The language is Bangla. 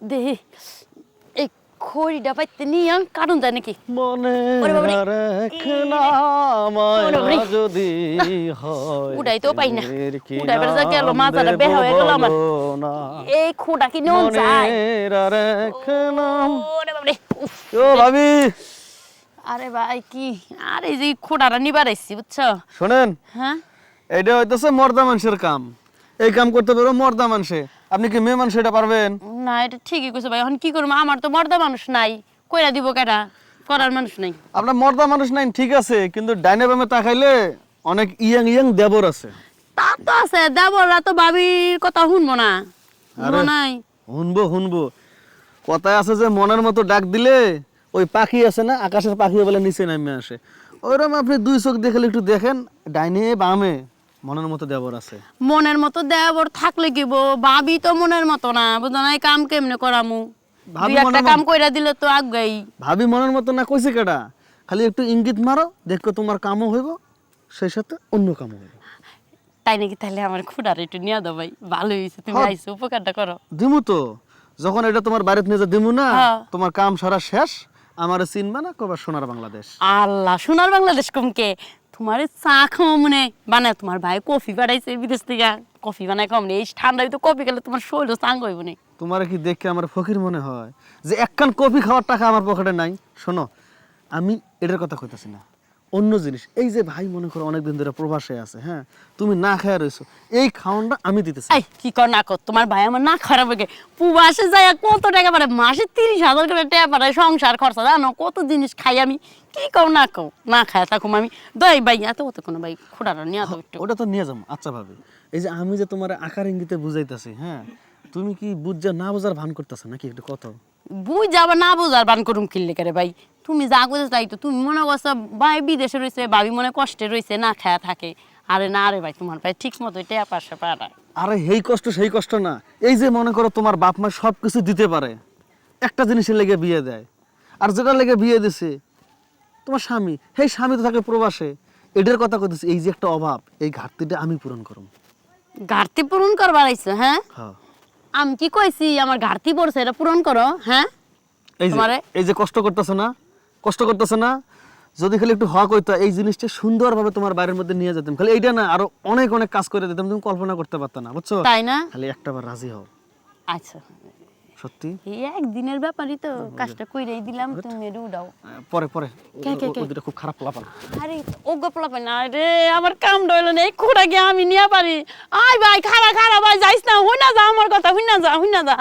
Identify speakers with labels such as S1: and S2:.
S1: দেহি এই খড়িটা পাইতে নিয়ে কারণ যায় নাকি
S2: মনে
S1: ওরে বাবারে।
S2: রাখনা
S1: ওরে বাবারে।
S2: মায়া যদি হয়
S1: উড়াইতেও পাই না।
S2: এর কি
S1: উড়াইবার যা গেল,
S2: নাম
S1: মাথাটা
S2: দেব
S1: বের হয়ে গেল আমার।
S2: বলো না।
S1: এই খোটা কি নিয়ে
S2: মনে
S1: যায়
S2: রাখনা।
S1: ওরে বাবারে উফ
S2: ও ভাবি
S1: আরে ভাই কি আরে এই যে খোটাটা নিবার আইছি বুঝছো
S2: শোনেন,
S1: হ্যাঁ
S2: এটা হইতেছে মর্দা মানুষের কাম। এই কাম করতে পারো মর্দা মানুষে, আপনি কি মেয়ে মানুষ এটা পারবেন?
S1: না এটা ঠিকই কইছো ভাই এখন কি করবো আমার তো মর্দা মানুষ নাই কইরা দিব কেডা করার মানুষ নাই
S2: আপনার মর্দা মানুষ নাই ঠিক আছে, কিন্তু ডাইনে বামে তাকাইলে অনেক ইয়াং ইয়াং দেবর আছে।
S1: তা তো আছে দেবরা তো ভাবির কথা শুনবো না শুনবো নাই
S2: শুনবো শুনবো, কথায় আছে যে মনের মতো ডাক দিলে ওই পাখি আছে না, আকাশের পাখি বলে নিচে নামে আসে। ওইরকম আপনি দুই চোখ দেখলে একটু দেখেন, ডাইনে বামে মনের মতো দেবর আছে।
S1: মনের মতো দেবর থাকলে কি ভাবি তো মনের মতো না বুঝো না এই কাম কেমনে করামু
S2: ভাবি
S1: দুই একটা
S2: মনের
S1: কাম
S2: মতো-
S1: কইরা দিলে তো আগাই
S2: ভাবি মনের মতো না কইছে কেডা, খালি একটু ইঙ্গিত মারো, দেখো তোমার কামও হইব, সেই সাথে অন্য কামও হইব।
S1: তাই নাকি তাহলে আমার খুঁড়ার একটু নিয়ে দাও ভাই ভালো হয়েছে তুমি
S2: হ্যাঁ।
S1: আইছো উপকারটা করো
S2: দিমু তো, যখন এটা তোমার বাড়িতে নিয়ে যা দিমু না,
S1: হ্যাঁ।
S2: তোমার কাম সারা শেষ, আমারে চিনবা না, কবার সোনার বাংলাদেশ।
S1: আল্লাহ সোনার বাংলাদেশ কমকে তোমার চা খাও মনে বানায় তোমার ভাই কফি বানাইছে বিদেশ থেকে কফি বানায় কম নেই এই ঠান্ডায় তো কফি খেলে তোমার শরীর চাঙ্গ হইব না
S2: তোমার কি দেখে আমার ফকির মনে হয় যে একখান কফি খাওয়ার টাকা আমার পকেটে নাই? শোনো, আমি এটার কথা কইতাছি না, অন্য জিনিস। এই যে ভাই মনে করো অনেকদিন ধরে প্রবাসে আছে, হ্যাঁ, তুমি না খায়া রইছো, এই খাওয়ানটা আমি দিতেছি।
S1: এই কি কর না কর তোমার ভাই আমার না খারাপ হয়ে পুবাসে যায় কত টাকা পারে মাসে 30,000 করে টাকা পারে সংসার খরচা জানো কত জিনিস খাই আমি কি কও না খায় থাকুম আমি দই ভাই এত কত কোনো ভাই খোড়ানো নিয়ে দাও একটু
S2: ওটা তো নিয়ে যাবো, আচ্ছা ভাবি। এই যে আমি যে তোমার আকার ইঙ্গিতে বুঝাইতাছি, হ্যাঁ, তুমি কি বুঝা না বোঝার ভান করতেছ নাকি? একটু কত
S1: বুঝ যাবা না বুঝার বান করুম কিনলে করে ভাই তুমি যা বুঝে তাই তো তুমি মনে করছো ভাই বিদেশে রয়েছে ভাবি মনে কষ্টে রয়েছে না খায়া থাকে আরে না রে ভাই তোমার ভাই ঠিক মতো টেয়া পাশে পারা
S2: আরে এই কষ্ট সেই কষ্ট না, এই যে মনে করো তোমার বাপ মা সব কিছু দিতে পারে, একটা জিনিসের লেগে বিয়ে দেয়, আর যেটা লেগে বিয়ে দিছে তোমার স্বামী, সেই স্বামী তো থাকে প্রবাসে, এটার কথা কইতেছি। এই যে একটা অভাব, এই ঘাটতিটা আমি পূরণ করব।
S1: ঘাটতি পূরণ করবার আইছো হ্যাঁ
S2: হ্যাঁ,
S1: আমি কি কইছি আমার ঘাটতি পড়ছে এটা পূরণ করো হ্যাঁ
S2: এই যে
S1: তোমারে-
S2: এই যে কষ্ট করতেছ না, কষ্ট করতেছ না, যদি খালি একটু হক হইতো এই জিনিসটা সুন্দরভাবে তোমার বাড়ির মধ্যে নিয়ে যেতাম, খালি এইটা না আরো অনেক অনেক কাজ করে দিতাম, তুমি কল্পনা করতে পারতা না, বুঝছো?
S1: তাই না
S2: খালি একটাবার রাজি হও,
S1: আচ্ছা
S2: সত্যি।
S1: এই একদিনের ব্যাপারই তো কাজটা কইরাই দিলাম তুমি এর উড়াও
S2: পরে পরে
S1: কে, কে, কে?
S2: ওইটা খুব খারাপ লাপান।
S1: আরে ও গোপলা পাই না রে আমার কাম ডইল না এই খুঁড়া গিয়ে আমি নিয়ে পারি আয় ভাই খারা খারা ভাই যাইস না হুই না যা আমার কথা হুই না যা